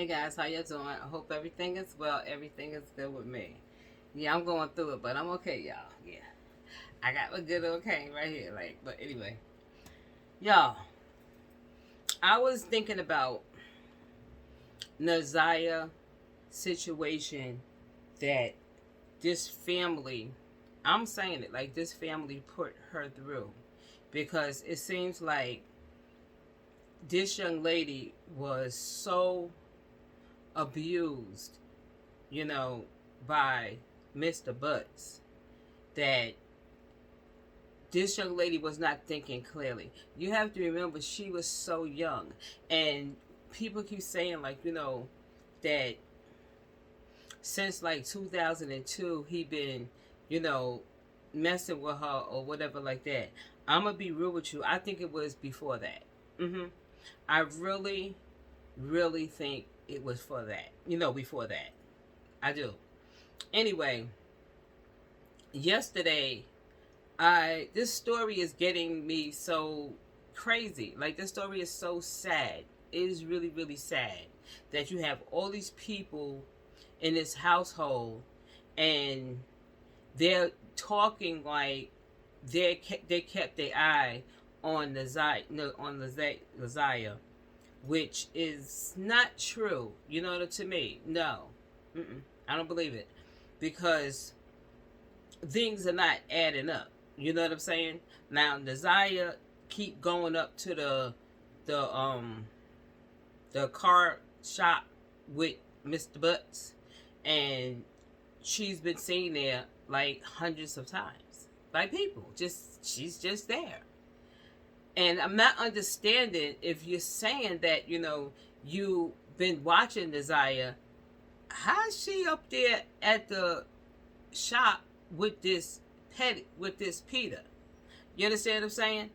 Hey guys, how you doing? I hope everything is well. Everything is good with me. Yeah, I'm going through it, but I'm okay, y'all. Yeah, I got a good old cane right here. But anyway, y'all, I was thinking about Ziyah situation that this family, I'm saying it like this family put her through, because it seems like this young lady was so abused, you know, by Mr. Butts, that this young lady was not thinking clearly. You have to remember she was so young, and people keep saying that since like 2002 he been, you know, messing with her or whatever like that. I'm gonna be real with you. I think it was before that. I really think it was for that. Before that. I do. Anyway, yesterday, this story is getting me so crazy. Like, this story is so sad. It is really, really sad that you have all these people in this household and they're talking like they kept their eye on the Ziyah, which is not true. To me, no. I don't believe it, because things are not adding up. You know what I'm saying? Now, Ziyah keep going up to the car shop with Mr. Butts, and she's been seen there like hundreds of times by people. She's just there. And I'm not understanding, if you're saying that, you've been watching Ziyah, how's she up there at the shop with this Peter? You understand what I'm saying?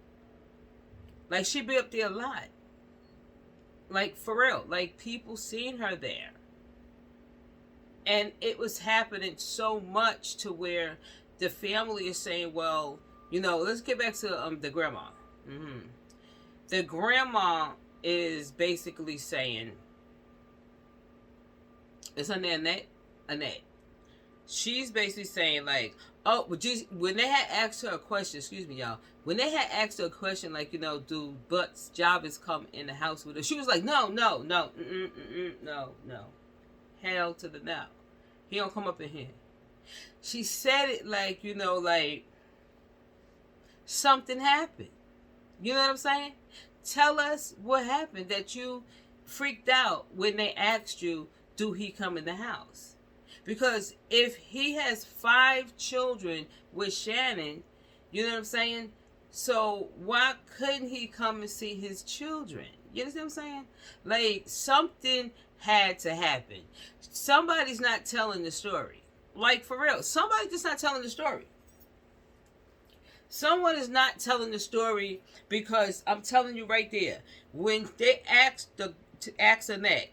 Like, she be up there a lot. Like, for real. Like, people seen her there. And it was happening so much to where the family is saying, well, let's get back to the grandma. The grandma is basically saying, it's her name, Annette. She's basically saying, like, oh, when they had asked her a question, excuse me, y'all, when they had asked her a question, like, do Butts, Javis come in the house with her? She was like, no, no. Hell to the no. He don't come up in here. She said it like, like something happened. You know what I'm saying? Tell us what happened that you freaked out when they asked you, do he come in the house? Because if he has 5 children with Shannon, you know what I'm saying? So why couldn't he come and see his children? You understand what I'm saying? Like, something had to happen. Somebody's not telling the story. Like, for real. Somebody's just not telling the story. Someone is not telling the story, because I'm telling you right there, when they asked Annette,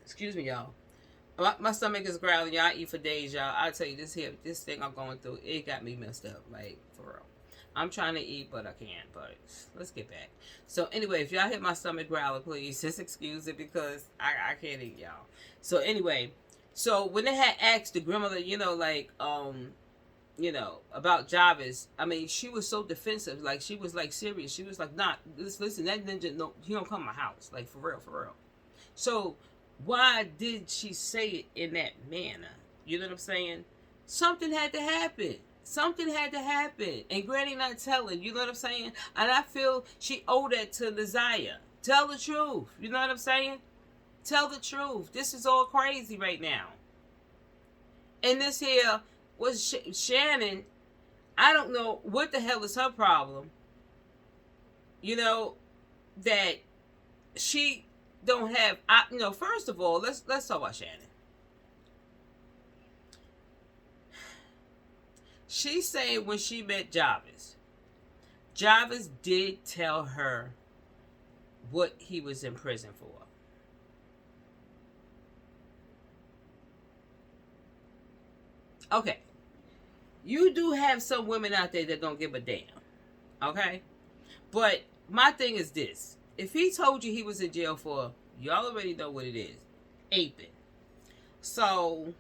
excuse me, y'all. My stomach is growling, y'all. I eat for days, y'all. I'll tell you, this thing I'm going through, it got me messed up, like, for real. I'm trying to eat, but I can't. But let's get back. So anyway, if y'all hear my stomach growling, please just excuse it, because I can't eat, y'all. So anyway, so when they had asked the grandmother, about Javis, I mean, she was so defensive. Like, she was like serious. She was like, nah, listen, that ninja, no, he don't come to my house. Like, for real, for real. So why did she say it in that manner? You know what I'm saying? Something had to happen. Something had to happen. And Granny not telling. You know what I'm saying? And I feel she owed that to Ziyah. Tell the truth. You know what I'm saying? Tell the truth. This is all crazy right now. And this here was Shannon. I don't know what the hell is her problem. That she don't have. First of all, let's talk about Shannon. She's saying when she met Javis did tell her what he was in prison for. Okay. You do have some women out there that don't give a damn. Okay? But my thing is this. If he told you he was in jail for, y'all already know what it is. aping. So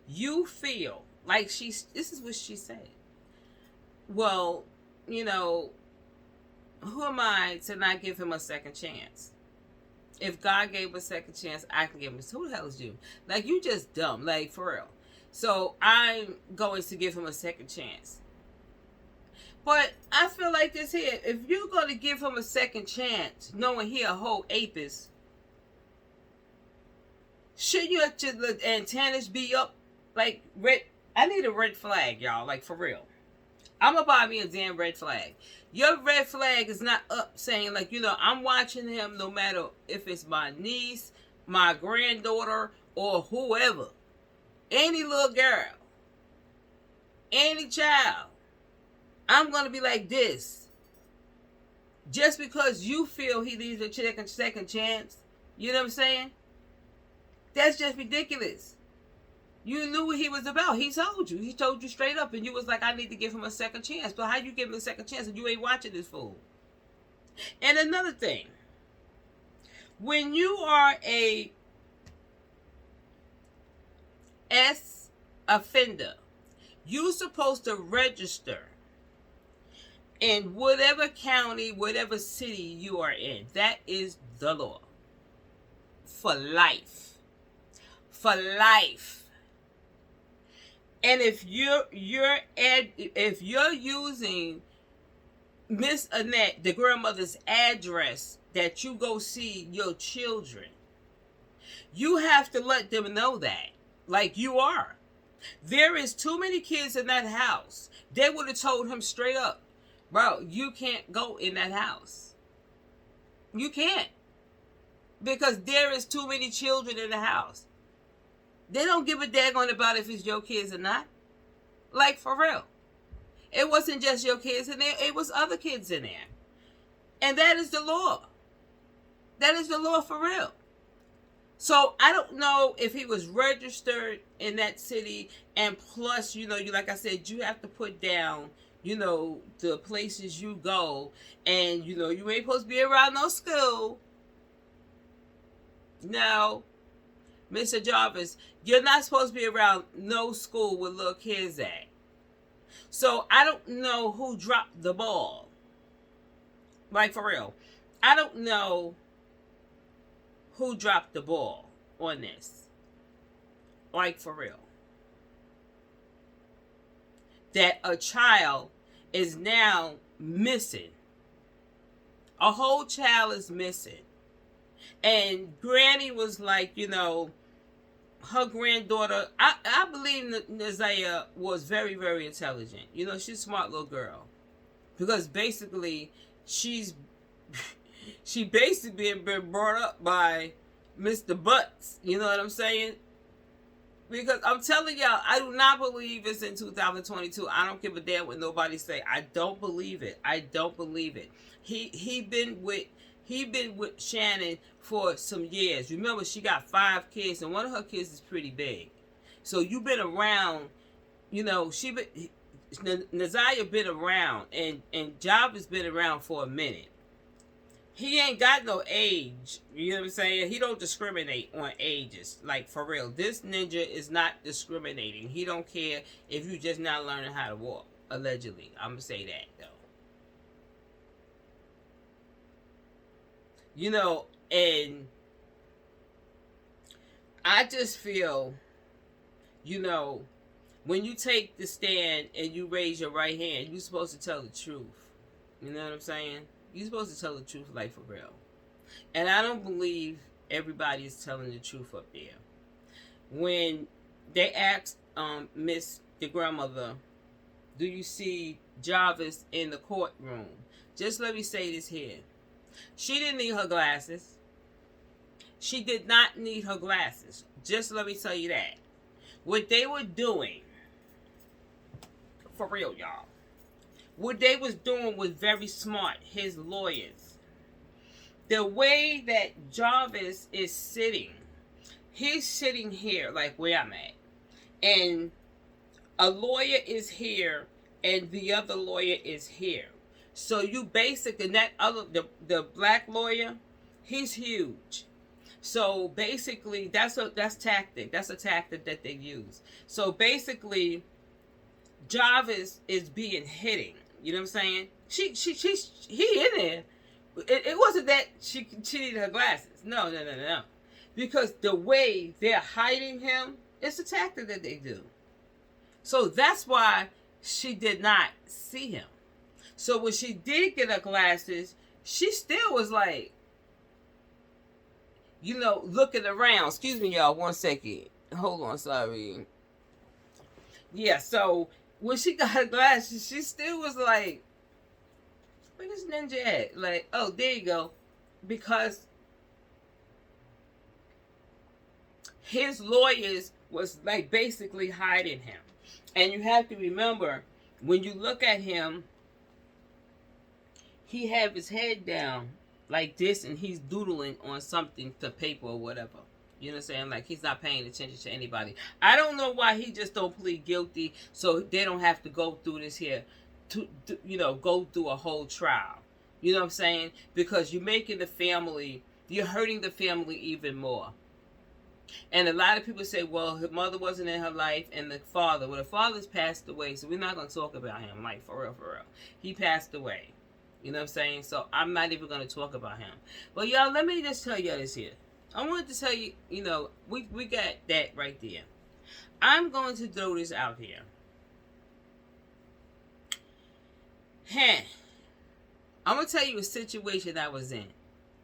you feel like this is what she said. Well, you know, who am I to not give him a second chance? If God gave a second chance, I can give him. So who the hell is you? Like, you just dumb. Like, for real. So I'm going to give him a second chance. But I feel like this here. If you're going to give him a second chance, knowing he a whole apist, shouldn't your antennas be up? Like, red. I need a red flag, y'all. Like, for real. I'm going to buy me a damn red flag. Your red flag is not up saying, like, you know, I'm watching him no matter if it's my niece, my granddaughter, or whoever. Any little girl. Any child. I'm going to be like this. Just because you feel he needs a second chance. You know what I'm saying? That's just ridiculous. You knew what he was about. He told you. He told you straight up. And you was like, I need to give him a second chance. But how you give him a second chance and you ain't watching this fool? And another thing. When you are a S offender, you're supposed to register in whatever county, whatever city you are in. That is the law. For life. For life. And if you're using Miss Annette, the grandmother's address that you go see your children, you have to let them know that. Like you are. There is too many kids in that house. They would have told him straight up, bro, you can't go in that house. You can't. Because there is too many children in the house. They don't give a daggone about if it's your kids or not. Like, for real. It wasn't just your kids in there. It was other kids in there. And that is the law. That is the law for real. So, I don't know if he was registered in that city. And plus, you know, you like I said, you have to put down, you know, the places you go. And, you know, you ain't supposed to be around no school. No. Mr. Javis, you're not supposed to be around no school with little kids at. So, I don't know who dropped the ball. Like, for real. I don't know who dropped the ball on this. Like, for real. That a child is now missing. A whole child is missing. And Granny was like, you know, her granddaughter, I believe Ziyah was very, very intelligent. You know, she's a smart little girl. Because basically, she basically been brought up by Mr. Butts. You know what I'm saying? Because I'm telling y'all, I do not believe it's in 2022. I don't give a damn what nobody say. I don't believe it. I don't believe it. He been with Shannon for some years. Remember, she got 5 kids, and one of her kids is pretty big. So you've been around, you know, Ziyah been around, and Javis been around for a minute. He ain't got no age. You know what I'm saying? He don't discriminate on ages. Like, for real. This ninja is not discriminating. He don't care if you just not learning how to walk. Allegedly. I'm going to say that, though. You know, and I just feel, you know, when you take the stand and you raise your right hand, you're supposed to tell the truth. You know what I'm saying? You're supposed to tell the truth, like, for real. And I don't believe everybody is telling the truth up there. When they asked Miss, the grandmother, do you see Javis in the courtroom? Just let me say this here. She didn't need her glasses. She did not need her glasses. Just let me tell you that. What they were doing, for real, y'all. What they was doing was very smart. His lawyers. The way that Javis is sitting, he's sitting here, like where I'm at. And a lawyer is here, and the other lawyer is here. So you basically, that other, the black lawyer, he's huge. So basically, that's tactic. That's a tactic that they use. So basically, Javis is being hidden. You know what I'm saying? He in there. It wasn't that she needed her glasses. No. Because the way they're hiding him, it's a tactic that they do. So that's why she did not see him. So when she did get her glasses, she still was like, looking around. Excuse me, y'all, 1 second. Hold on, sorry. Yeah, so when she got her glasses, she still was like, where this ninja at? Like, oh, there you go. Because his lawyers was like basically hiding him. And you have to remember, when you look at him, he have his head down like this and he's doodling on something to paper or whatever. You know what I'm saying? Like, he's not paying attention to anybody. I don't know why he just don't plead guilty so they don't have to go through this here, to go through a whole trial. You know what I'm saying? Because you're making the family, you're hurting the family even more. And a lot of people say, well, her mother wasn't in her life and the father. Well, the father's passed away, so we're not going to talk about him. Like, for real. He passed away. You know what I'm saying? So I'm not even going to talk about him. But y'all, let me just tell y'all this here. I wanted to tell you, we got that right there. I'm going to throw this out here. I'm going to tell you a situation I was in.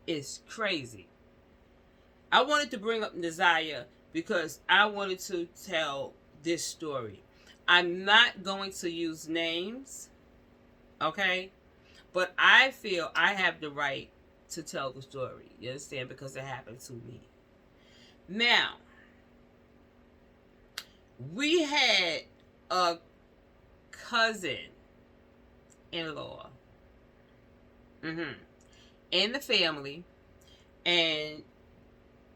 It's crazy. I wanted to bring up Ziyah because I wanted to tell this story. I'm not going to use names, okay? But I feel I have the right to tell the story. You understand? Because it happened to me. Now, we had a cousin-in-law in the family, and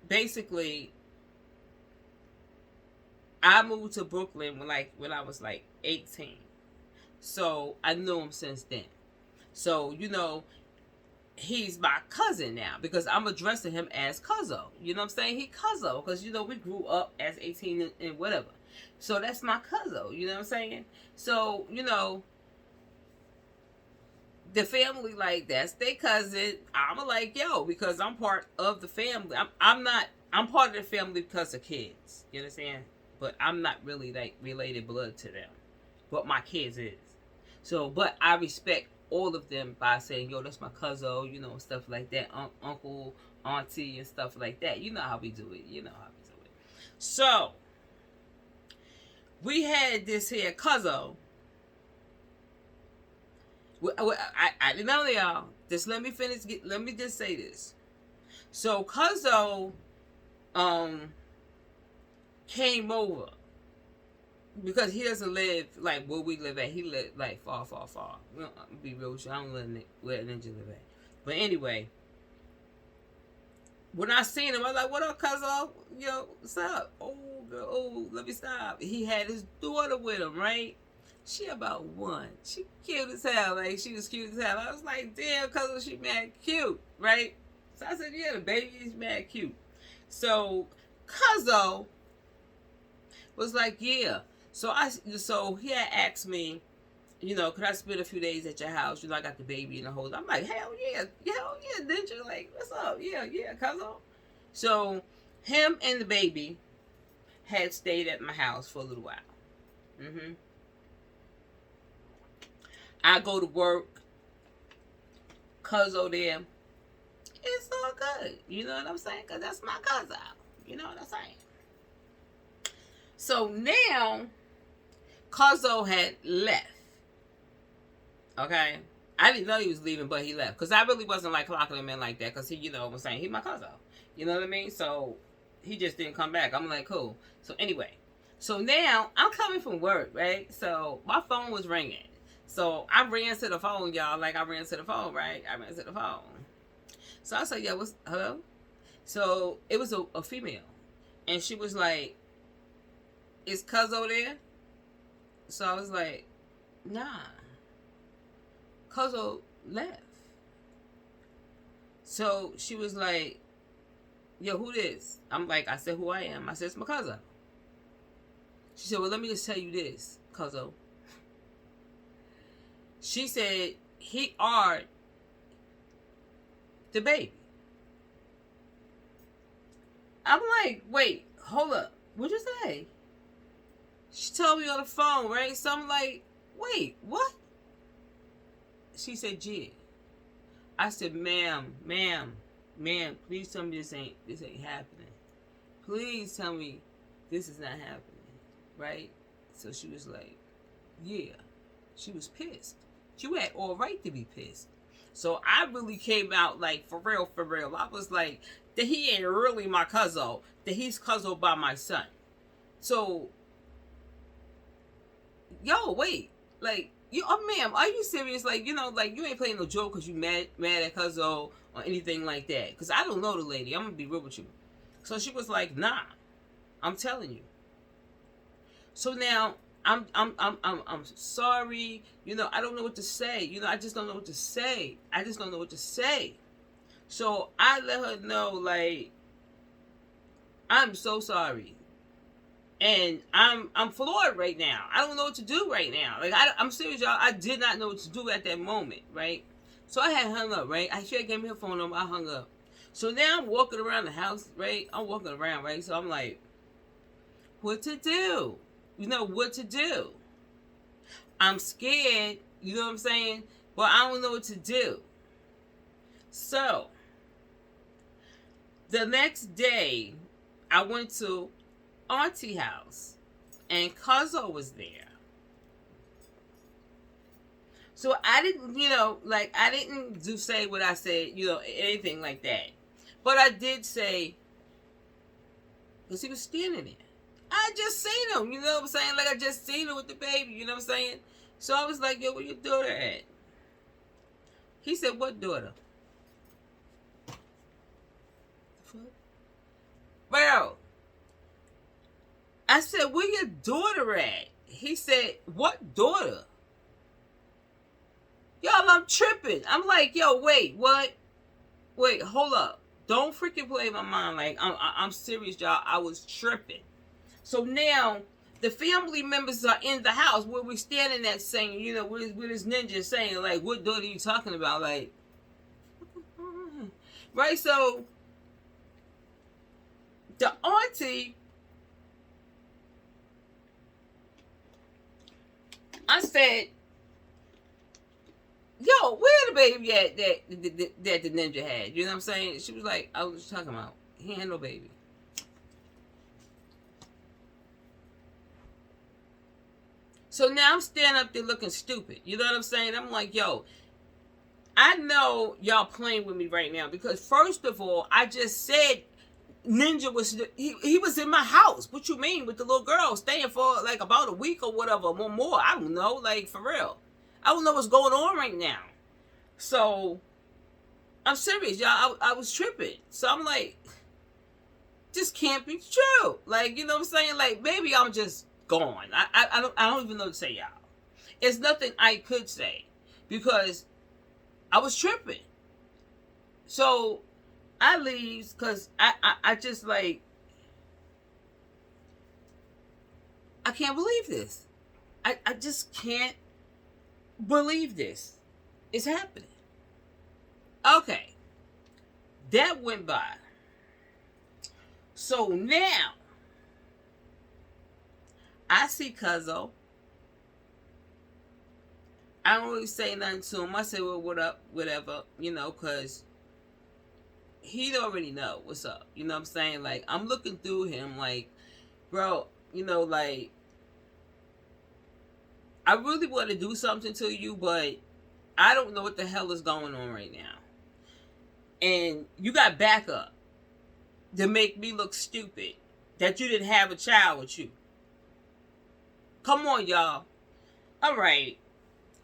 basically, I moved to Brooklyn when I was like 18. So I knew him since then. So, he's my cousin now because I'm addressing him as Cuzzo. You know what I'm saying? He Cuzzo because, we grew up as 18 and whatever. So that's my Cuzzo. You know what I'm saying? So, the family, like, that's their cousin. I'm like, yo, because I'm part of the family. I'm part of the family because of kids. You understand? But I'm not really, like, related blood to them. But my kids is. So, but I respect all of them by saying, yo, that's my cousin, stuff like that. Uncle, auntie, and stuff like that. You know how we do it. So, we had this here cousin. I didn't know y'all. Just let me finish. Let me just say this. So, cousin came over because he doesn't live like where we live at. He live like far. I'll be real with you. I don't live where Ninja live at. But anyway, when I seen him, I was like, "What up, cousin? Yo, what's up? Oh, girl, let me stop." He had his daughter with him, right? She about 1. She cute as hell. Like, she was cute as hell. I was like, damn, cousin, she mad cute, right? So I said, yeah, the baby's mad cute. So cousin was like, yeah. So he had asked me, could I spend a few days at your house? I got the baby in the whole. I'm like, hell yeah, Ninja. Like, what's up? Yeah, cousin. So him and the baby had stayed at my house for a little while. I go to work, cousin there. It's all good. You know what I'm saying? Because that's my cousin. You know what I'm saying? So now, cousin had left. Okay? I didn't know he was leaving, but he left. Because I really wasn't like clocking him in like that. Because he, what I'm saying? He's my cousin. You know what I mean? So he just didn't come back. I'm like, cool. So anyway. So now, I'm coming from work, right? So my phone was ringing. So I ran to the phone, y'all. Like, I ran to the phone, right? I ran to the phone. So I said, yo, hello? So it was a female. And she was like, is Cuzzo there? So I was like, nah. Cuzzo left. So she was like, yo, who this? I'm like, I said, who I am. I said, it's my cousin. She said, well, let me just tell you this, cousin. She said, he are the baby. I'm like, wait, hold up. What'd you say? She told me on the phone, right? So I'm like, wait, what? She said, yeah. I said, ma'am, please tell me this ain't happening. Please tell me this is not happening, right? So she was like, yeah. She was pissed. She had all right to be pissed. So I really came out like, for real. I was like, that he ain't really my cousin, that he's cousin by my son. So, yo, wait, like, you, oh, ma'am, are you serious? Like, you know, like, you ain't playing no joke because you mad at cousin or anything like that. Because I don't know the lady. I'm going to be real with you. So she was like, nah, I'm telling you. So now, I'm sorry. You know, I don't know what to say. You know, I just don't know what to say. So I let her know, like, I'm so sorry. And I'm floored right now. I don't know what to do right now. Like, I'm serious, y'all. I did not know what to do at that moment, right? So I had hung up, right? She had gave me her phone number. I hung up. So now I'm walking around the house, right? I'm walking around, right? So I'm like, what to do? You know, what to do? I'm scared, you know what I'm saying? But I don't know what to do. So, the next day, I went to Auntie house, and Cuzzo was there. So I didn't, you know, like, I didn't say what I said, you know, anything like that. But I did say, because he was standing there. I just seen him, you know what I'm saying? Like, I just seen him with the baby, you know what I'm saying? So I was like, yo, where your daughter at? He said, what daughter? Bro, I said, where your daughter at? He said, what daughter? Y'all, I'm tripping. I'm like, yo, wait, what? Wait, hold up. Don't freaking play my mind. Like, I'm serious, y'all. I was tripping. So now, the family members are in the house where we're standing at saying, you know, with this ninja saying, like, what daughter are you talking about? Like, right? So, the auntie, I said, yo, where the baby at that the ninja had? You know what I'm saying? She was like, I was talking about, he had no baby. So now I'm standing up there looking stupid. You know what I'm saying? I'm like, yo, I know y'all playing with me right now because first of all, I just said Ninja was, he was in my house. What you mean with the little girl staying for like about a week or whatever, more. I don't know, like for real. I don't know what's going on right now. So I'm serious, y'all. I was tripping. So I'm like, this can't be true. Like, you know what I'm saying? Like, maybe I'm just gone. I don't even know what to say, y'all. It's nothing I could say because I was tripping. So I leaves because I just like, I can't believe this. I just can't believe this. It's happening. Okay. That went by. So now I see Cuzzo. I don't really say nothing to him. I say, well, what up, whatever, you know, because he'd already know what's up. You know what I'm saying? Like, I'm looking through him like, bro, you know, like, I really want to do something to you, but I don't know what the hell is going on right now. And you got backup to make me look stupid that you didn't have a child with you. Come on, y'all. All right.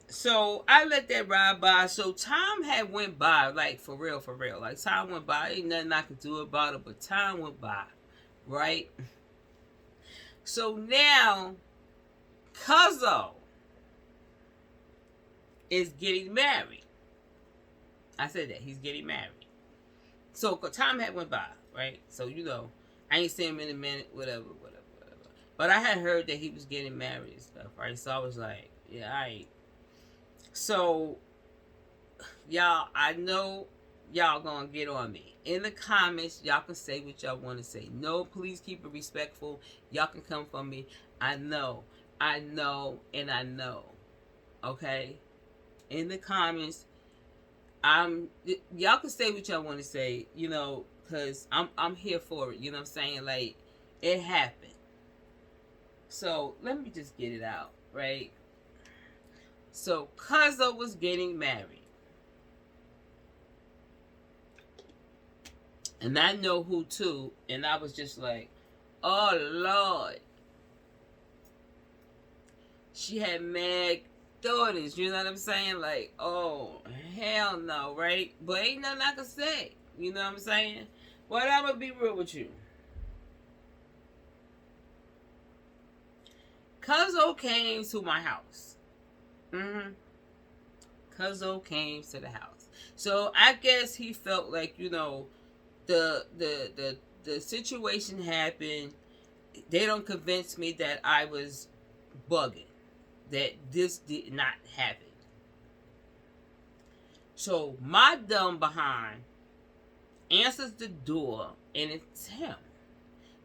So I let that ride by. So time had went by, like for real. Like time went by. Ain't nothing I could do about it, but time went by, right? So now, Cuzzo is getting married. I said that he's getting married. So time had went by, right? So, I ain't seen him in a minute, whatever. But I had heard that he was getting married and stuff, right? So I was like, yeah, all right. So, y'all, I know y'all gonna get on me. In the comments, y'all can say what y'all want to say. No, please keep it respectful. Y'all can come for me. I know, and I know. Okay? In the comments, y'all can say what y'all want to say, because I'm here for it. You know what I'm saying? Like, it happened. So let me just get it out, right? So Cuzzo was getting married. And I know who too. And I was just like, oh Lord. She had mad daughters, you know what I'm saying? Like, oh, hell no, right? But ain't nothing I can say. You know what I'm saying? But I'm gonna be real with you. Cuzzo came to my house. Cuzzo came to the house. So I guess he felt like, the situation happened. They don't convince me that I was bugging. That this did not happen. So my dumb behind answers the door and it's him.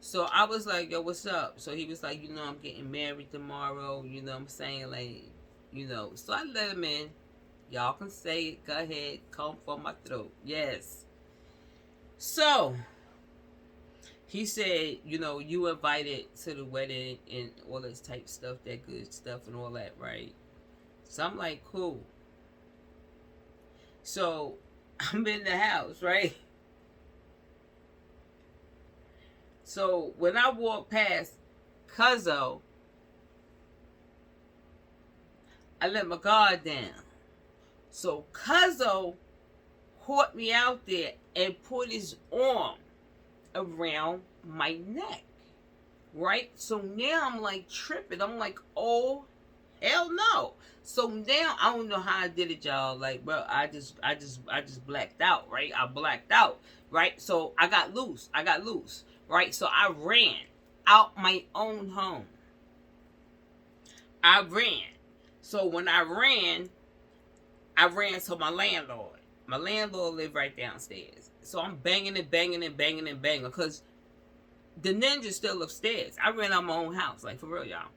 So I was like, yo, what's up? So he was like, I'm getting married tomorrow. You know what I'm saying? Like, So I let him in. Y'all can say it. Go ahead. Come for my throat. Yes. So he said, you invited to the wedding and all this type stuff, that good stuff and all that, right? So I'm like, cool. So I'm in the house, right? So when I walk past Cuzzo, I let my guard down. So Cuzzo caught me out there and put his arm around my neck, right? So now I'm like tripping. I'm like, oh, hell no. So now I don't know how I did it, y'all. Like, bro, I just blacked out, right? I blacked out, right? So I got loose, right? So I ran out my own home. I ran. So when I ran to my landlord. My landlord lived right downstairs. So I'm banging because the ninja's still upstairs. I ran out my own house, like for real, y'all.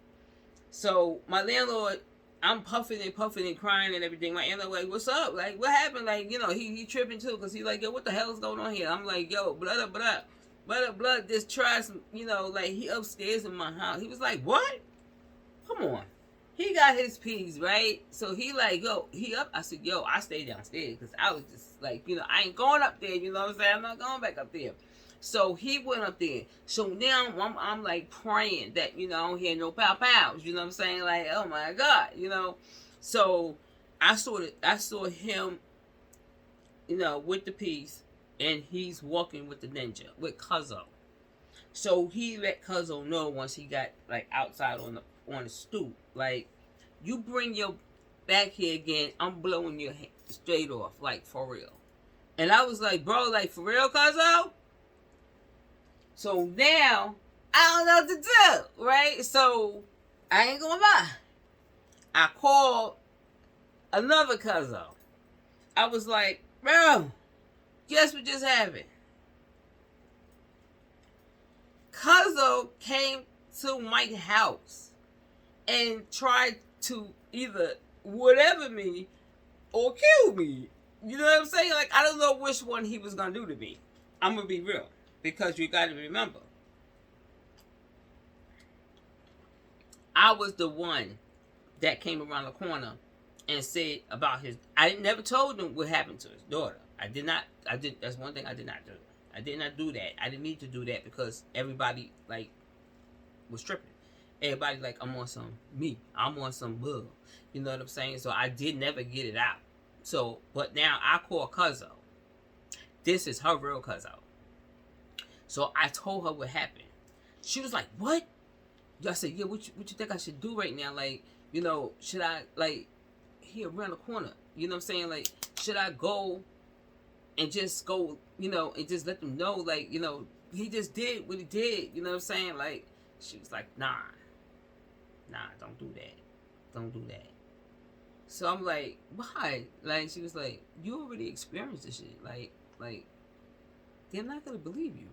So my landlord, I'm puffing and crying and everything. My landlord like, what's up? Like, what happened? Like, he tripping too, because he like, yo, what the hell is going on here? I'm like, yo, blood, just try some, like he upstairs in my house. He was like, what? Come on. He got his piece, right? So he like, yo, he up. I said, yo, I stay downstairs because I was just like, I ain't going up there. You know what I'm saying? I'm not going back up there. So he went up there. So now I'm like praying that, I don't hear no pow-pows. You know what I'm saying? Like, oh my God, So I saw him, with the piece, and he's walking with the ninja, with Cuzzo. So he let Cuzzo know once he got like outside on the stoop, like, you bring your back here again, I'm blowing your head straight off, like, for real. And I was like, bro, like, for real, Cuzzo? So now, I don't know what to do, right? So, I ain't gonna lie. I called another Cuzzo. I was like, bro, guess what just happened? Cuzzo came to my house and tried to either whatever me or kill me. You know what I'm saying? Like, I don't know which one he was gonna do to me. I'm gonna be real, because you gotta remember, I was the one that came around the corner and said about his. I never told him what happened to his daughter. That's one thing I did not do. I did not do that. I didn't need to do that because everybody like was tripping. Everybody like, I'm on some bug. You know what I'm saying? So I did never get it out. So, but now I call Cuzzo. This is her real Cuzzo. So I told her what happened. She was like, what? I said, yeah, what you think I should do right now? Like, should I, like, he around the corner? You know what I'm saying? Like, should I go and just go, and just let them know, like, he just did what he did. You know what I'm saying? Like, she was like, nah, don't do that. Don't do that. So I'm like, why? Like, she was like, you already experienced this shit. Like, they're not going to believe you.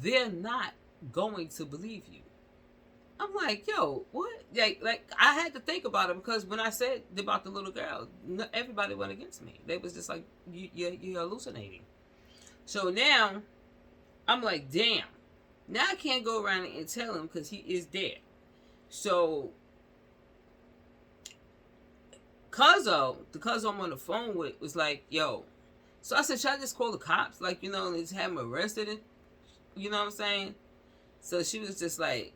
They're not going to believe you. I'm like, yo, what? Like I had to think about it, because when I said about the little girl, everybody went against me. They was just like, you're hallucinating. So now, I'm like, damn. Now I can't go around and tell him, because he is there. So, the cuzzo I'm on the phone with was like, yo. So I said, should I just call the cops? Like, and just have him arrested? You know what I'm saying? So she was just like,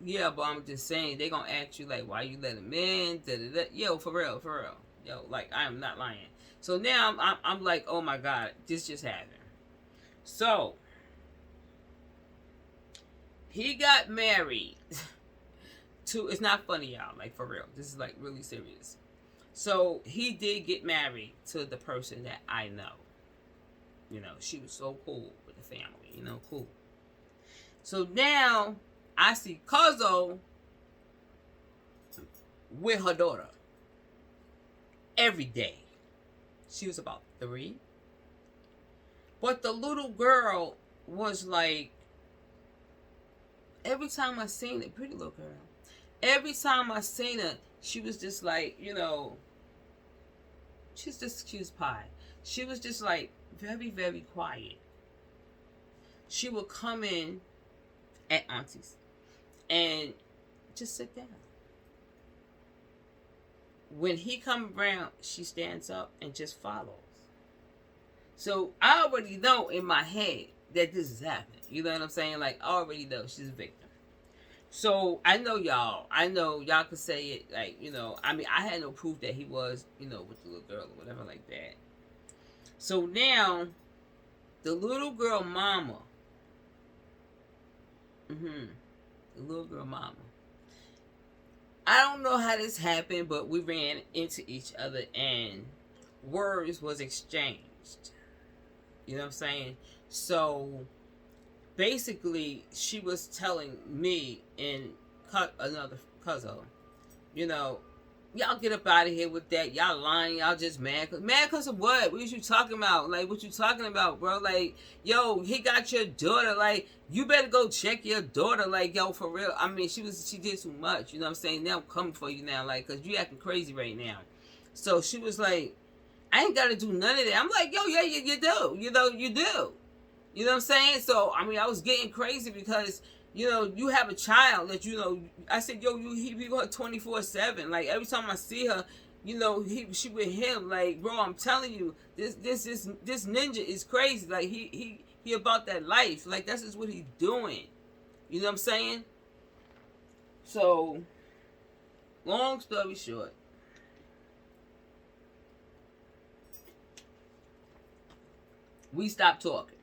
yeah, but I'm just saying, they gonna ask you, like, why you let him in? Da-da-da. Yo, for real. Yo, like, I am not lying. So now I'm like, oh my God, this just happened. So, he got married to, it's not funny, y'all, like, for real. This is, like, really serious. So, he did get married to the person that I know. She was so cool with the family, cool. So now, I see Cuzzo with her daughter every day. She was about 3. But the little girl was like, every time I seen it, pretty little girl, every time I seen her, she was just like, she's just cute pie. She was just like very, very quiet. She would come in at Auntie's and just sit down. When he come around, she stands up and just follows. So I already know in my head that this is happening. You know what I'm saying? Like, I already know she's a victim. So I know y'all could say it, like, I mean, I had no proof that he was, with the little girl or whatever like that. So now, the little girl mama, the little girl mama, I don't know how this happened, but we ran into each other and words was exchanged. You know what I'm saying? So, basically, she was telling me and another cousin, y'all get up out of here with that. Y'all lying. Y'all just mad. Mad because of what? What you talking about? Like, what you talking about, bro? Like, yo, he got your daughter. Like, you better go check your daughter. Like, yo, for real. I mean, she did too much. You know what I'm saying? Now I'm coming for you now. Like, because you acting crazy right now. So she was like, I ain't got to do none of that. I'm like, yo, yeah, you do. You do. You know what I'm saying? So, I mean, I was getting crazy because, you have a child that, I said, yo, he be with her 24/7. Like, every time I see her, she with him. Like, bro, I'm telling you, this ninja is crazy. Like, he about that life. Like, that's just what he's doing. You know what I'm saying? So, long story short, we stopped talking.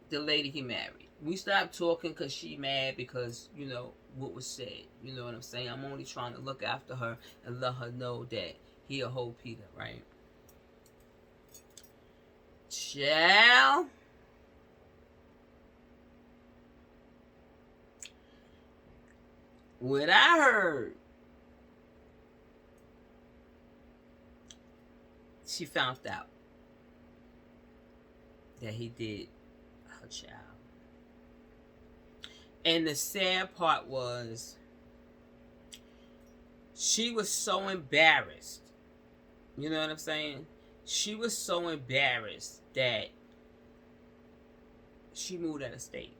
The lady he married. We stopped talking because she mad because, what was said. You know what I'm saying? I'm only trying to look after her and let her know that he a whole Peter, right? Child. What I heard, she found out that he did her child. And the sad part was, she was so embarrassed. You know what I'm saying? She was so embarrassed that she moved out of state.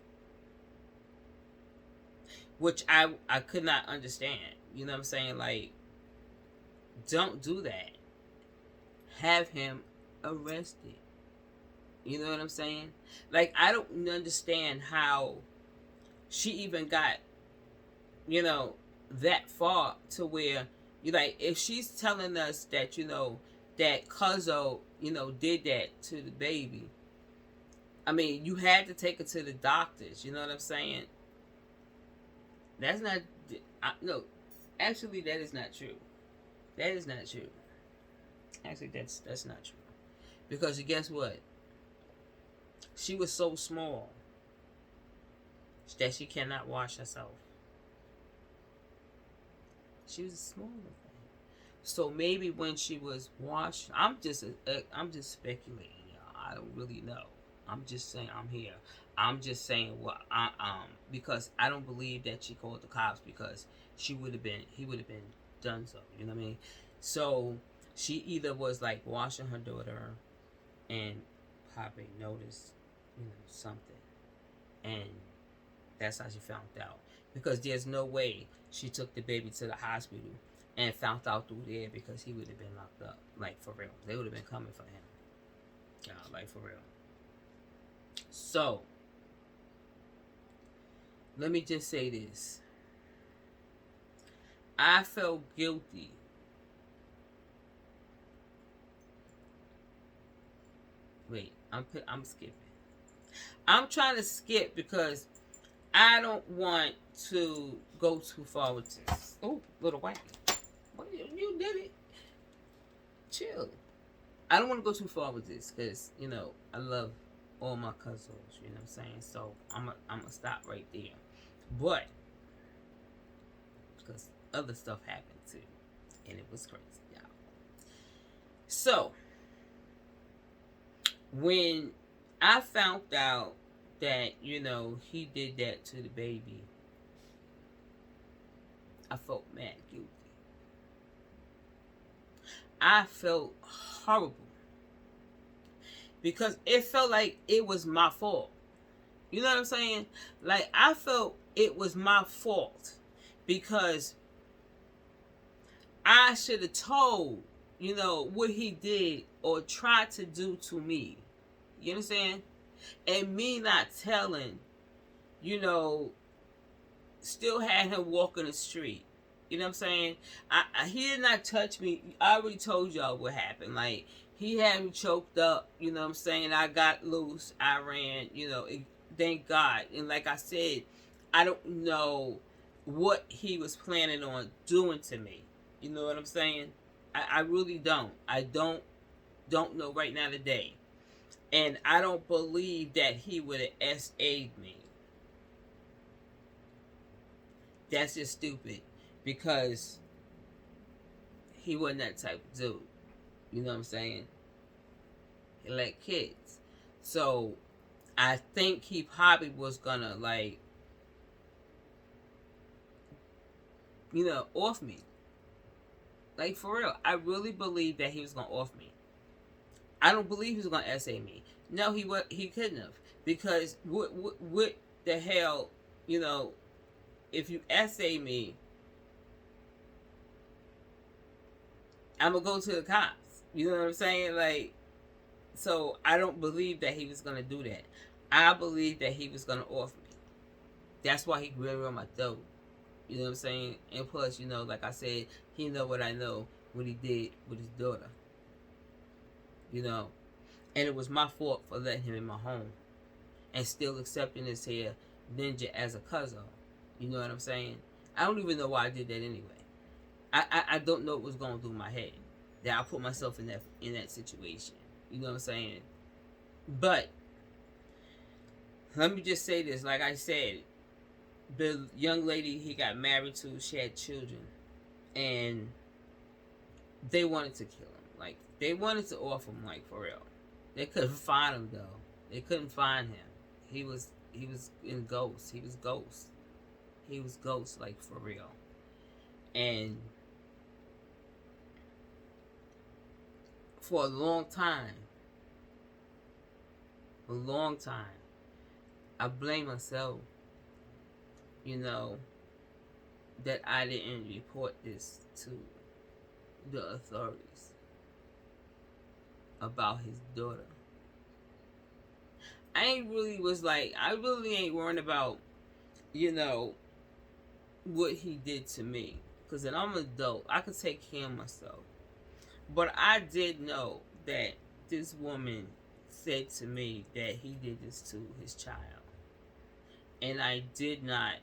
Which I could not understand. You know what I'm saying? Like, don't do that. Have him arrested. You know what I'm saying? Like, I don't understand how she even got, that far to where, if she's telling us that, that Cuzzo, did that to the baby. I mean, you had to take her to the doctors. You know what I'm saying? That's not, no, actually, that is not true. That is not true. Actually, that's not true. Because guess what? She was so small that she cannot wash herself. She was a small little thing. So maybe when she was washed, I'm just speculating, y'all. I don't really know. I'm just saying I'm here. I'm just saying what because I don't believe that she called the cops because he would have been done so. You know what I mean? So she either was like washing her daughter and probably noticed, something, and that's how she found out. Because there's no way she took the baby to the hospital and found out through there because he would have been locked up. Like, for real. They would have been coming for him. Yeah, like, for real. So, let me just say this. I felt guilty. Wait, I'm skipping. I'm trying to skip because I don't want to go too far with this. Oh, little wacky. What, you did it. Chill. I don't want to go too far with this because, I love all my cousins, you know what I'm saying? So, I'm going to stop right there. But, because other stuff happened too. And it was crazy, y'all. So, when I found out that, he did that to the baby, I felt mad guilty. I felt horrible. Because it felt like it was my fault. You know what I'm saying? Like, I felt it was my fault. Because I should have told, what he did or tried to do to me. You understand? And me not telling, still had him walking the street. You know what I'm saying? He did not touch me. I already told y'all what happened. Like, he had me choked up. You know what I'm saying? I got loose. I ran. Thank God. And like I said, I don't know what he was planning on doing to me. You know what I'm saying? I really don't. I don't know right now today. And I don't believe that he would have SA'd me. That's just stupid. Because he wasn't that type of dude. You know what I'm saying? He liked kids. So, I think he probably was gonna, off me. Like, for real. I really believe that he was gonna off me. I don't believe he was gonna SA me. No, he couldn't have. Because what the hell, if you SA me, I'm gonna go to the cops. You know what I'm saying? Like, so I don't believe that he was gonna do that. I believe that he was gonna off me. That's why he grabbed on my throat. You know what I'm saying? And plus, like I said, he know what I know, what he did with his daughter. And it was my fault for letting him in my home. And still accepting this here ninja as a cousin. You know what I'm saying? I don't even know why I did that anyway. I don't know what was going through my head. That I put myself in that situation. You know what I'm saying? But, let me just say this. Like I said, the young lady he got married to, she had children. And they wanted to kill him. Like, they wanted to off him, like, for real. They couldn't find him, though. They couldn't find him. He was in ghost. He was ghost. He was ghost, like, for real. And for a long time, I blame myself, that I didn't report this to the authorities about his daughter. I really ain't worrying about, what he did to me. Because then I'm an adult. I could take care of myself. But I did know that this woman said to me that he did this to his child. And I did not,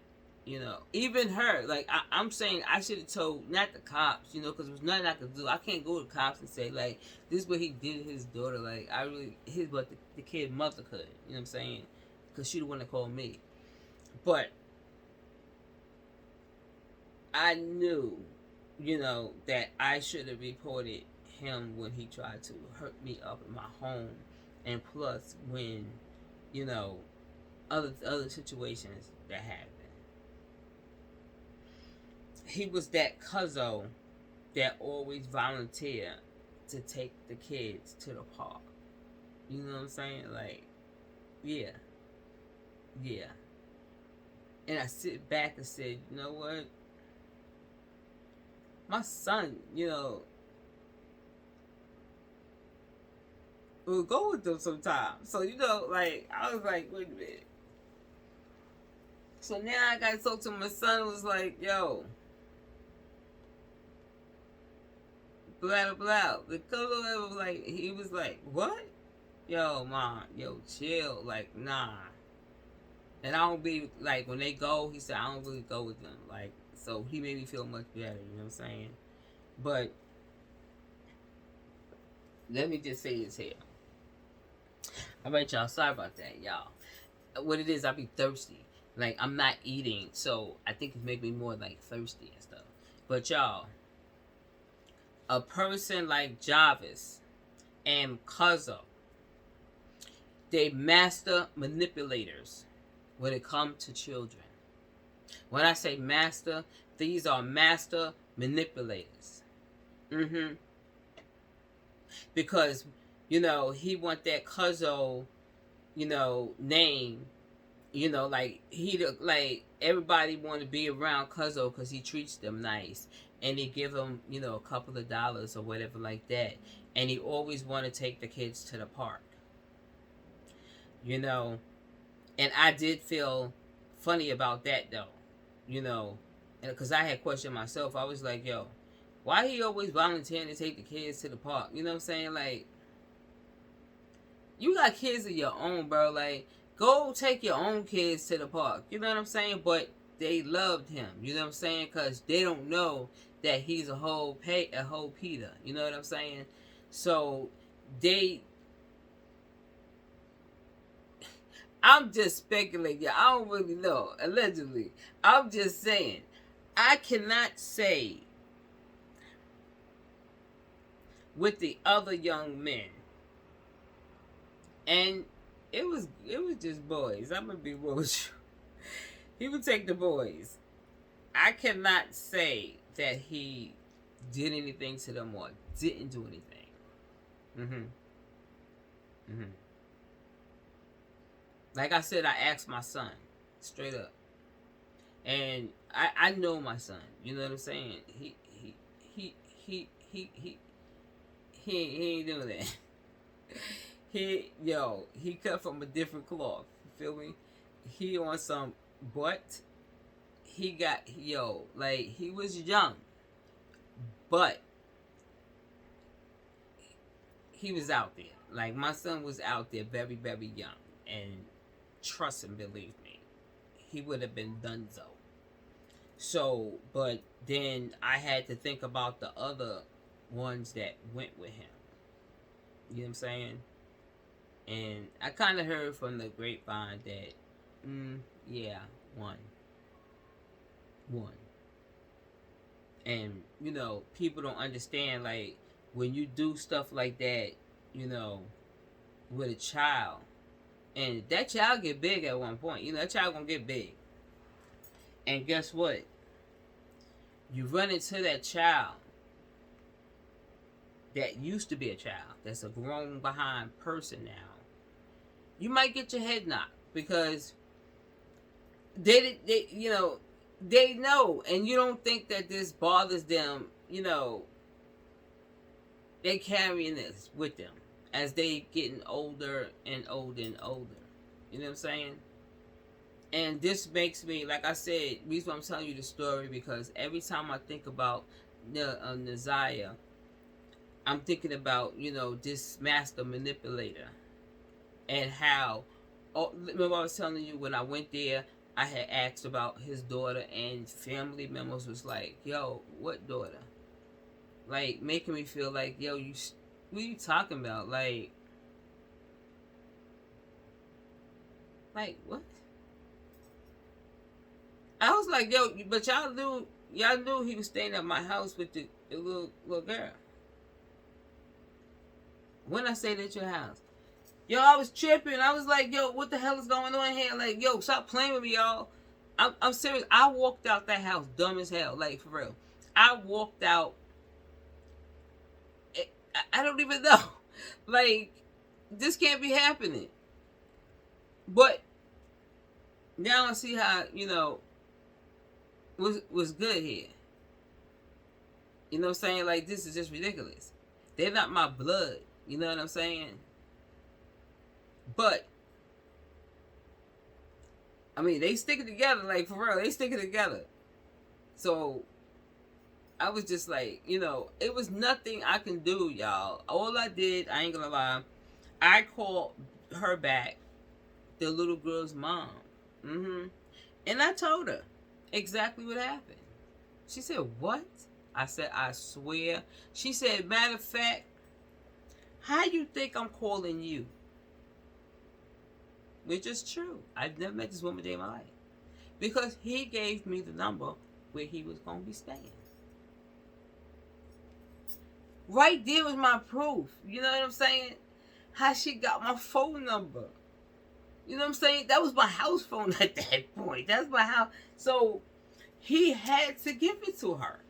You know, even her, like, I'm saying I should have told, not the cops, you know, because there was nothing I could do. I can't go to the cops and say, like, this is what he did to his daughter. Like, I really, but the kid mother could, you know what I'm saying? Because she the one that called me. But I knew, you know, that I should have reported him when he tried to hurt me up in my home. And plus, when, you know, other situations that happened. He was that cuzzo that always volunteered to take the kids to the park. You know what I'm saying? Like, yeah. Yeah. And I sit back and said, you know what? My son, you know, will go with them sometimes. So, you know, like, I was like, wait a minute. So now I got to talk to my son. Was like, yo, blah, blah. The color was like, he was like, what? Yo, mom, yo, chill. Like, nah. And I don't be, like, when they go, he said, I don't really go with them. Like, so he made me feel much better, you know what I'm saying? But, let me just say this here. All right, y'all, sorry about that, y'all. What it is, I be thirsty. Like, I'm not eating, so I think it make me more, like, thirsty and stuff. But, y'all, a person like Javis and Cuzzo, they master manipulators when it comes to children. When I say master, these are master manipulators. Because, you know, he want that Cuzzo, you know, name. You know, like, like, everybody want to be around Cuzzo because he treats them nice. And he give them, you know, a couple of dollars or whatever like that. And he always want to take the kids to the park. You know, and I did feel funny about that, though. You know, because I had questioned myself. I was like, yo, why he always volunteering to take the kids to the park? You know what I'm saying? Like, you got kids of your own, bro. Like, go take your own kids to the park. You know what I'm saying? But they loved him. You know what I'm saying? Because they don't know that he's a whole Peter. You know what I'm saying? So, I'm just speculating. I don't really know. Allegedly. I'm just saying. I cannot say with the other young men. And it was just boys. I'm going to be real with you. He would take the boys. I cannot say that he did anything to them or didn't do anything. Like I said, I asked my son straight up, and I know my son. You know what I'm saying? He ain't doing that. He cut from a different cloth. You feel me? He on some, but he got, like, he was young, but he was out there. Like, my son was out there very, very young. And trust and believe me, he would have been donezo. So, but then I had to think about the other ones that went with him. You know what I'm saying? And I kind of heard from the grapevine that, yeah, one. And, you know, people don't understand, like, when you do stuff like that, you know, with a child, and that child get big at one point. You know, that child gonna get big. And guess what? You run into that child that used to be a child, that's a grown behind person now. You might get your head knocked because they know, and you don't think that this bothers them. You know, they carrying this with them as they getting older and older and older. You know what I'm saying? And this makes me, like I said, the reason I'm telling you the story, because every time I think about Ziyah, I'm thinking about, you know, this master manipulator. And how, remember I was telling you when I went there, I had asked about his daughter, and family members was like, "Yo, what daughter?" Like making me feel like, "Yo, what are you talking about?" Like what? I was like, "Yo, but y'all knew he was staying at my house with the little girl." When I stayed at your house, yo, I was tripping. I was like, "Yo, what the hell is going on here?" Like, yo, stop playing with me, y'all. I'm serious. I walked out that house dumb as hell, like for real. I walked out. I don't even know. Like, this can't be happening. But now I see how, was good here. You know what I'm saying? Like, this is just ridiculous. They're not my blood. You know what I'm saying? But I mean, they stick it together, like for real. They stick it together. So I was just like, it was nothing I can do, y'all. All I did, I ain't gonna lie, I called her back, the little girl's mom. And I told her exactly what happened. She said, "What?" I said, "I swear." She said, "Matter of fact, how you think I'm calling you?" Which is true. I've never met this woman a day in my life. Because he gave me the number where he was going to be staying. Right there was my proof. You know what I'm saying? How she got my phone number. You know what I'm saying? That was my house phone at that point. That's my house. So he had to give it to her.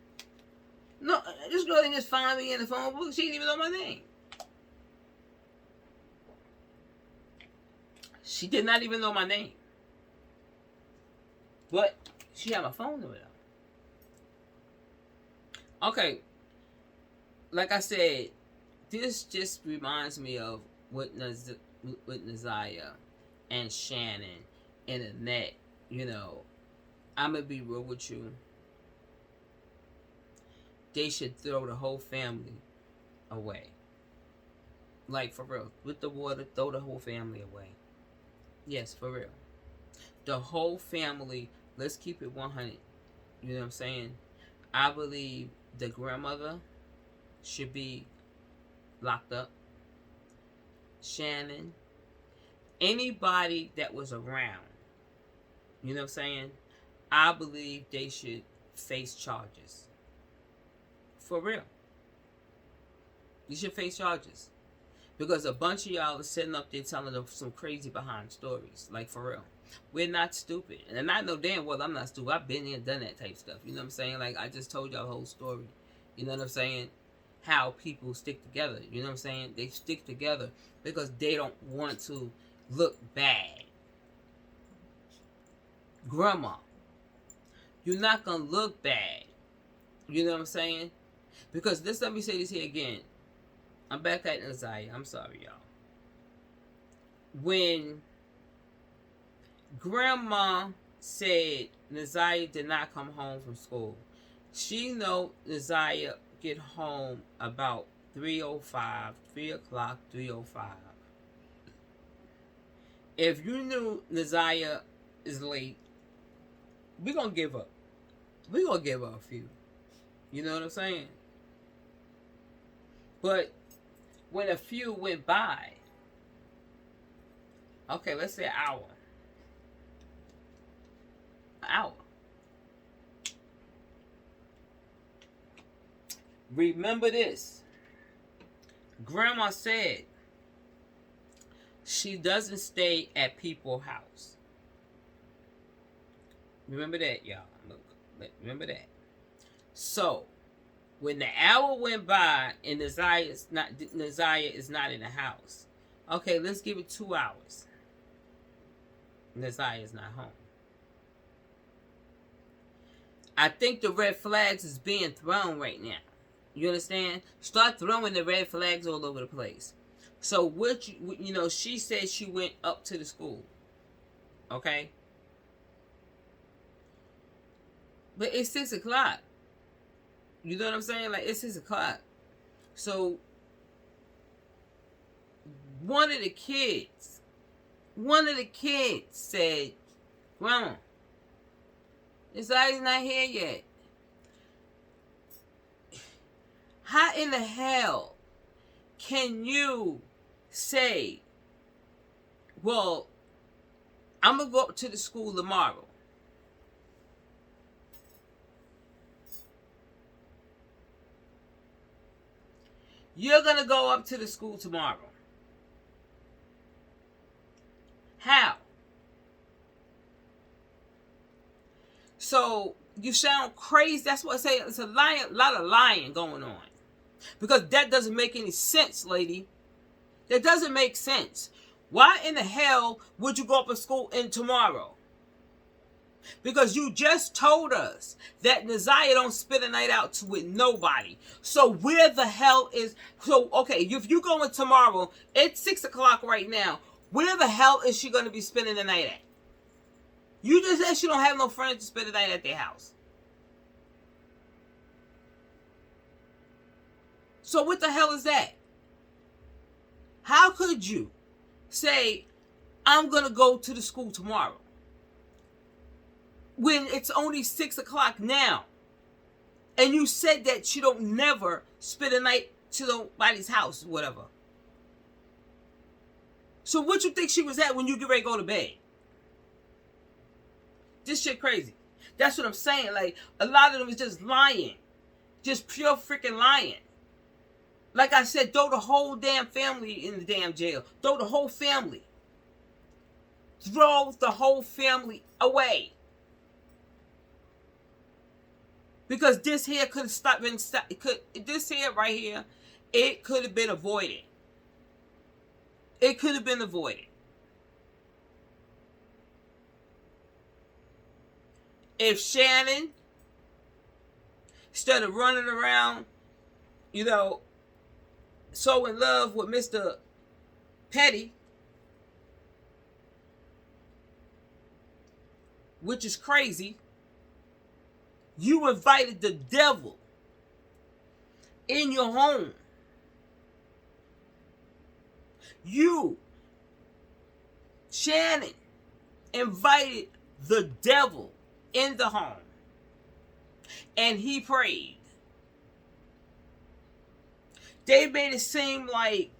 No, this girl didn't just find me in the phone book. She didn't even know my name. She did not even know my name. But she had my phone number though. Okay. Like I said, this just reminds me of with Ziyah and Shannon and Annette. I'm going to be real with you. They should throw the whole family away. Like, for real. With the water, throw the whole family away. Yes, for real. The whole family, let's keep it 100. You know what I'm saying? I believe the grandmother should be locked up. Shannon. Anybody that was around. You know what I'm saying? I believe they should face charges. For real. You should face charges. Because a bunch of y'all are sitting up there telling them some crazy behind stories. Like, for real. We're not stupid. And I know damn well I'm not stupid. I've been there and done that type stuff. You know what I'm saying? Like, I just told y'all the whole story. You know what I'm saying? How people stick together. You know what I'm saying? They stick together because they don't want to look bad. Grandma, you're not going to look bad. You know what I'm saying? Because let me say this here again. I'm back at Ziyah. I'm sorry, y'all. When Grandma said Ziyah did not come home from school, she know Ziyah get home about 3:05, 3 o'clock, 3:05. If you knew Ziyah is late, we're going to give up. We're going to give up a few. You know what I'm saying? But when a few went by, okay, let's say an hour. An hour. Remember this. Grandma said she doesn't stay at people's house. Remember that, y'all. Remember that. So, when the hour went by and Ziyah is not in the house, okay, let's give it 2 hours. Ziyah is not home. I think the red flags is being thrown right now. You understand? Start throwing the red flags all over the place. So she said she went up to the school. Okay? But it's 6 o'clock. You know what I'm saying? Like, it's 6 o'clock. So, one of the kids said, "Grandma, Ziyah's not here yet. How in the hell can you say, well, I'm going to go up to the school tomorrow? You're going to go up to the school tomorrow. How? So you sound crazy. That's what I say. It's a lot of lying going on. Because that doesn't make any sense, lady. That doesn't make sense. Why in the hell would you go up to school in tomorrow? Because you just told us that Ziyah don't spend the night out with nobody. So where the hell is... So, okay, if you go in tomorrow, it's 6 o'clock right now. Where the hell is she going to be spending the night at? You just said she don't have no friends to spend the night at their house. So what the hell is that? How could you say, I'm going to go to the school tomorrow, when it's only 6 o'clock now? And you said that you don't never spend a night to nobody's house or whatever. So what you think she was at when you get ready to go to bed? This shit crazy. That's what I'm saying. Like, a lot of them is just lying. Just pure freaking lying. Like I said, throw the whole damn family in the damn jail. Throw the whole family. Throw the whole family away. Because this here could have stopped. This here right here, it could have been avoided. It could have been avoided. If Shannon, instead of running around, you know, so in love with Mr. Petty, which is crazy, you invited the devil in your home. You, Shannon, invited the devil in the home. And he prayed. They made it seem like,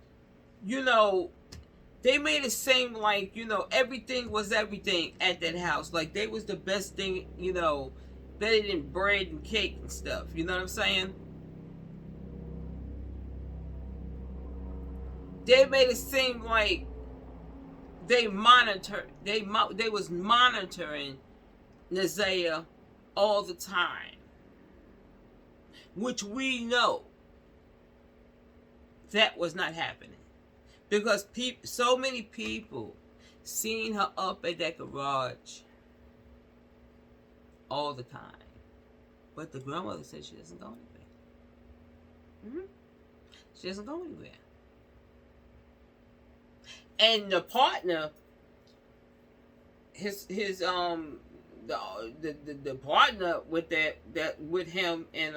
everything was everything at that house. Like they was the best thing, better than bread and cake and stuff. You know what I'm saying? They made it seem like they was monitoring Ziyah all the time, which we know that was not happening, because so many people seen her up at that garage all the time. But the grandmother said she doesn't go anywhere. She doesn't go anywhere. And the partner, the partner with that with him and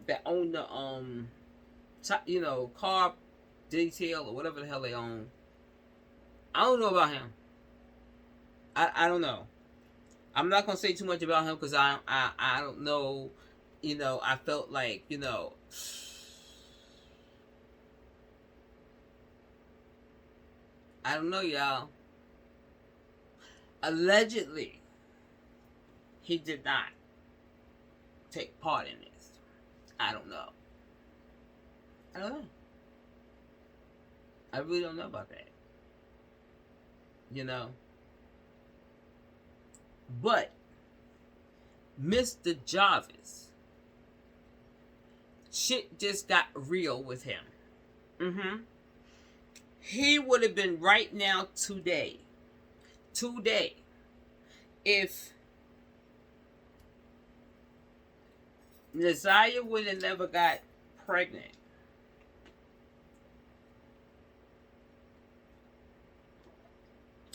that owned the car detail or whatever the hell they own. I don't know about him. I don't know. I'm not gonna say too much about him because I don't know. I felt like I don't know, y'all. Allegedly, he did not take part in this. I don't know. I don't know. I really don't know about that. But Mr. Javis, shit just got real with him. He would have been right now today, if Ziyah would have never got pregnant.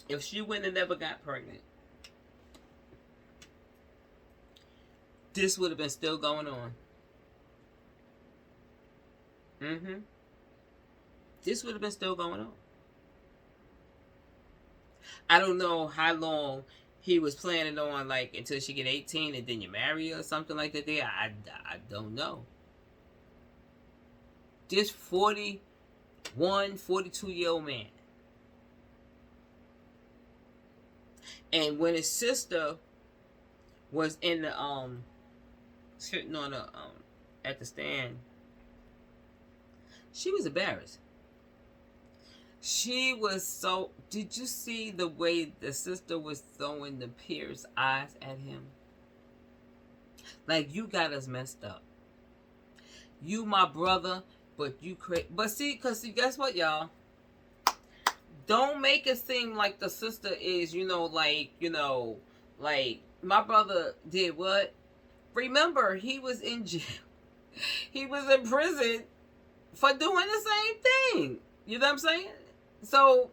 If she would have never got pregnant, this would have been still going on. This would have been still going on. I don't know how long he was planning on like until she get 18 and then you marry her or something like that. There, I don't know. This 41, 42-year-old man. And when his sister was in the sitting on the at the stand, she was embarrassed. She was so. Did you see the way the sister was throwing the pierced eyes at him? Like, you got us messed up. You my brother, but you crazy. But see, guess what, y'all? Don't make it seem like the sister is, like my brother did what? Remember, he was in jail. He was in prison for doing the same thing. You know what I'm saying? So,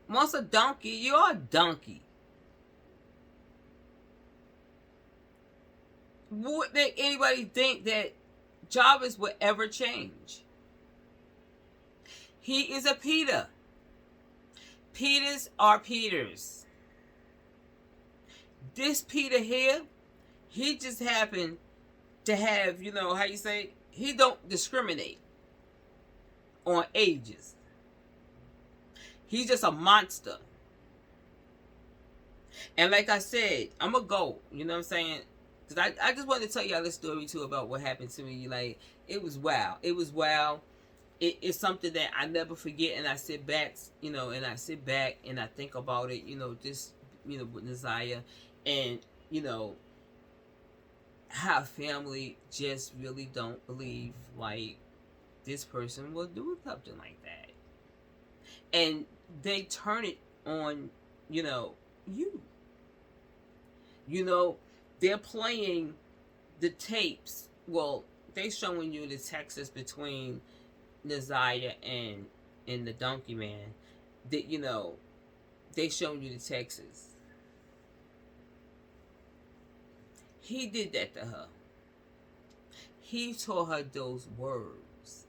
once a donkey, you're a donkey. Would anybody think that Javis would ever change? He is a Peter. Peters are Peters. This Peter here, he just happened to have, how you say, he don't discriminate on ages. He's just a monster. And like I said, I'm a goat, you know what I'm saying? Because I just wanted to tell y'all this story too about what happened to me. Like, it was wild. It was wild. It's something that I never forget, and I sit back, and I think about it, just, with Ziyah, and, how family just really don't believe, like, this person will do something like that. And they turn it on, you. They're playing the tapes. Well, they showing you the texts between Ziyah and the donkey man. That, they showing you the texts. He did that to her. He taught her those words.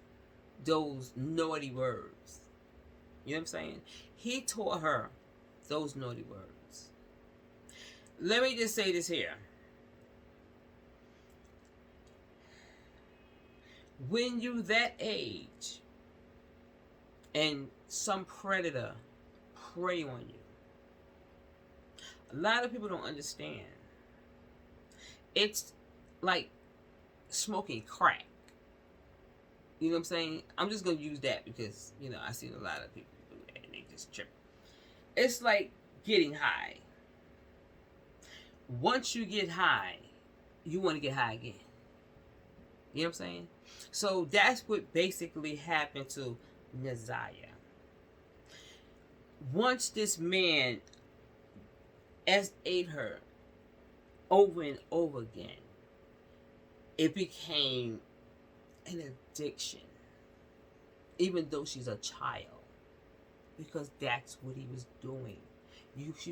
Those naughty words. You know what I'm saying? He taught her those naughty words. Let me just say this here. When you that age and some predator prey on you, a lot of people don't understand. It's like smoking crack. You know what I'm saying? I'm just going to use that because, I've seen a lot of people do that and they just trip. It's like getting high. Once you get high, you want to get high again. You know what I'm saying? So that's what basically happened to Ziyah. Once this man ate her over and over again, it became an addiction. Even though she's a child. Because that's what he was doing.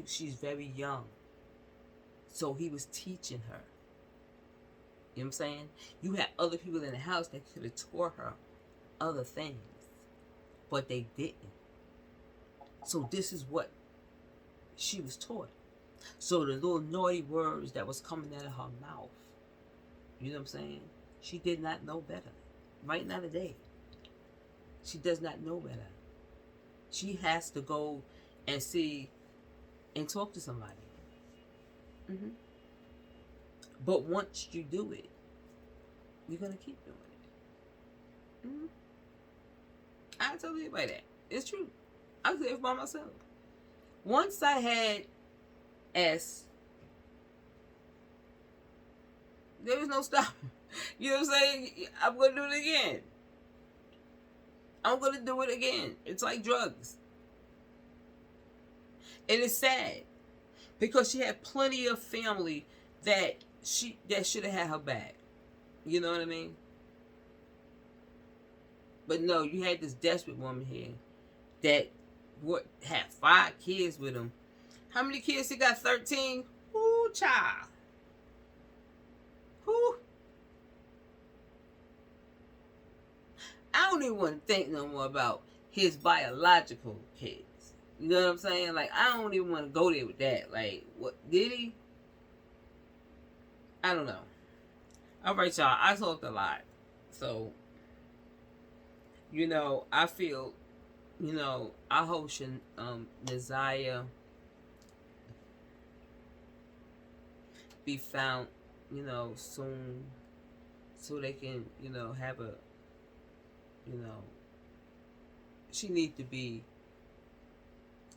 She's very young. So he was teaching her. You know what I'm saying? You had other people in the house that could have taught her other things. But they didn't. So this is what she was taught. So the little naughty words that was coming out of her mouth. You know what I'm saying? She did not know better. Right now today. She does not know better. She has to go and see and talk to somebody. Mm-hmm. But once you do it, you're going to keep doing it. Mm-hmm. I tell anybody that. It's true. I say it by myself. Once I had S, there was no stopping. You know what I'm saying? I'm going to do it again. I'm going to do it again. It's like drugs. And it's sad. Because she had plenty of family that should have had her back. You know what I mean? But no, you had this desperate woman here that had 5 kids with him. How many kids he got? 13? Ooh, child. Who? I don't even want to think no more about his biological kids. You know what I'm saying? Like, I don't even want to go there with that. Like, what did he? I don't know. All right, y'all. I talked a lot, so I feel, I hope Ziyah be found, soon, so they can, have a, you know, she needs to be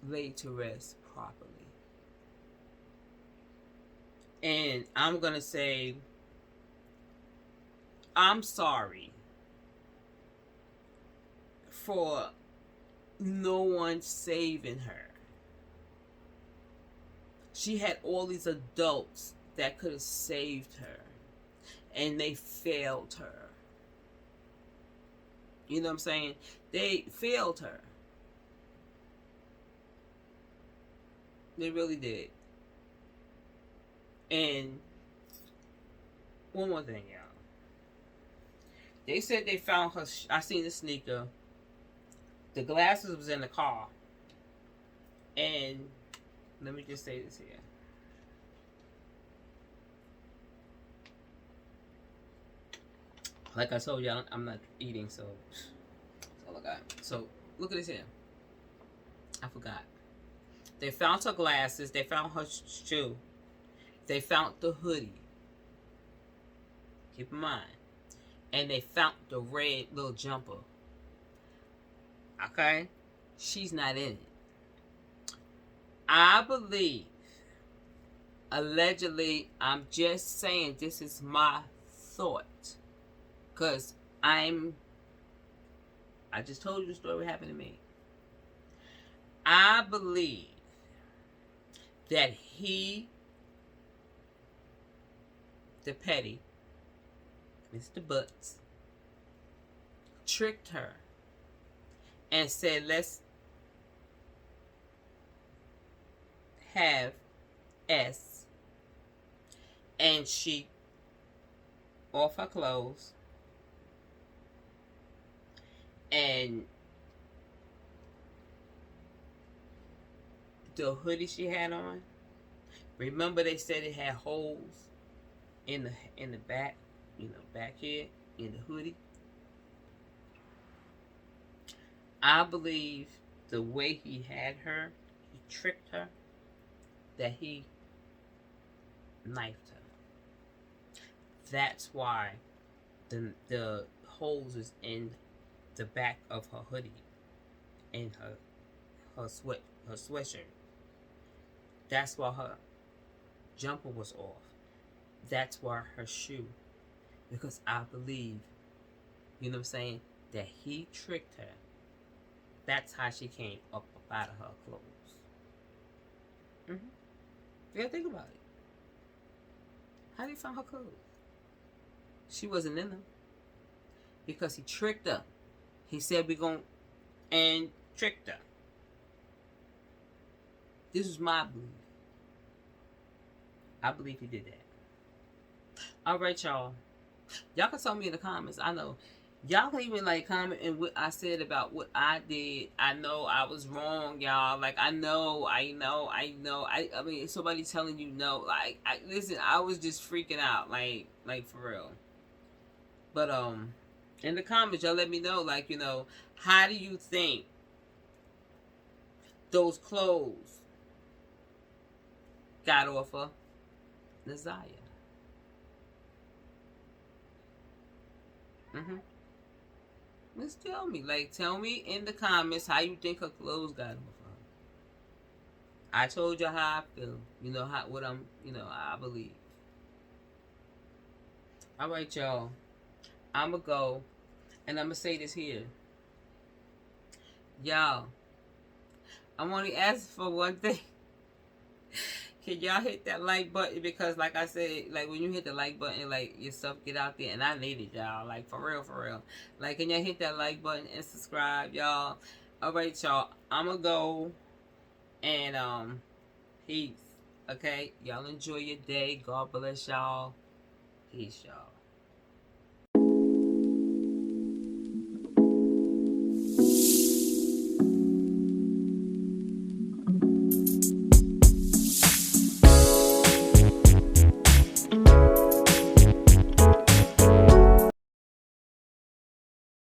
laid to rest properly. And I'm gonna say, I'm sorry for no one saving her. She had all these adults that could have saved her, and they failed her. You know what I'm saying? They failed her. They really did. And one more thing, y'all. They said they found her. I seen the sneaker. The glasses was in the car. And let me just say this here. Like I told y'all, I'm not eating, so that's all I got. So look at this here. I forgot. They found her glasses. They found her shoe. They found the hoodie. Keep in mind. And they found the red little jumper. Okay? She's not in it. I believe, allegedly, I'm just saying this is my thought. Because I just told you the story happened to me. I believe that he, the petty, Mr. Butts, tricked her and said, let's have S. And she off her clothes and the hoodie she had on. Remember they said it had holes in the back, back here in the hoodie. I believe the way he had her, he tricked her, that he knifed her. That's why the holes is in the back of her hoodie and her sweatshirt. That's why her jumper was off. That's why her shoe. Because I believe, you know what I'm saying, that he tricked her. That's how she came up out of her clothes. You gotta think about it. How did he find her clothes? She wasn't in them. Because he tricked her. He said we're going and tricked her. This is my belief. I believe he did that. Alright, y'all. Y'all can tell me in the comments. I know. Y'all can even comment in what I said about what I did. I know I was wrong, y'all. Like I know. I mean, somebody telling you no. Listen, I was just freaking out. Like for real. But in the comments, y'all let me know. How do you think those clothes got off of Ziyah? Just tell me. Tell me in the comments how you think her clothes got off of her. I told you how I feel. I believe. Alright, y'all. I'ma go. And I'ma say this here. Y'all. I'm only asking for one thing. Can y'all hit that like button? Because like I said, when you hit the like button, your stuff get out there. And I need it, y'all. For real, for real. Can y'all hit that like button and subscribe, y'all? Alright, y'all. I'ma go. And, peace. Okay? Y'all enjoy your day. God bless y'all. Peace, y'all.